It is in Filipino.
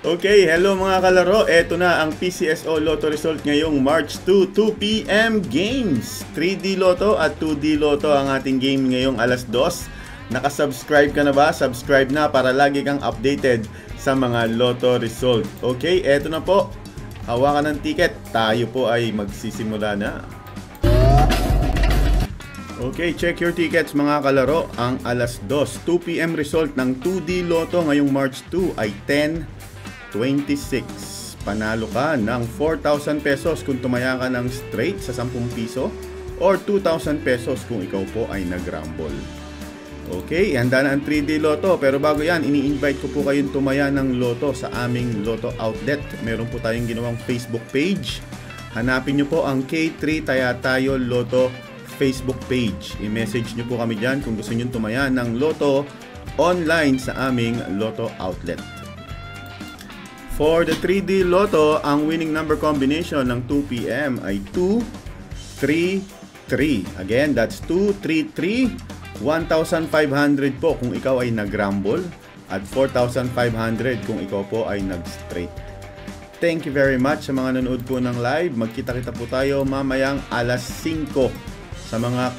Okay, hello mga kalaro. Ito na ang PCSO Lotto result ngayong March 2, 2 PM games. 3D Lotto at 2D Lotto ang ating game ngayong alas 2. Nakasubscribe ka na ba? Subscribe na para lagi kang updated sa mga Lotto result. Okay, eto na po. Hawakan ng ticket. Tayo po ay magsisimula na. Okay, check your tickets mga kalaro. Ang alas 2, 2 PM result ng 2D Lotto ngayong March 2 ay 10-26. Panalo ka ng 4,000 pesos kung tumaya ka ng straight sa 10 piso or 2,000 pesos kung ikaw po ay nag-rumble. Okay, handa na ang 3D Lotto. Pero bago yan, ini-invite ko po kayong tumaya ng Lotto sa aming Lotto Outlet. Meron po tayong ginawang Facebook page. Hanapin nyo po ang K3 Tayatayo Lotto Facebook page. I-message nyo po kami dyan kung gusto nyo tumaya ng Lotto online sa aming Lotto Outlet. For the 3D Lotto, ang winning number combination ng 2 PM ay 2-3-3. Again, that's 2-3-3. 1,500 po kung ikaw ay nag-rumble at 4,500 kung ikaw po ay nag-straight. Thank you very much sa mga nanood po ng live. Magkita-kita po tayo mamayang alas 5 sa mga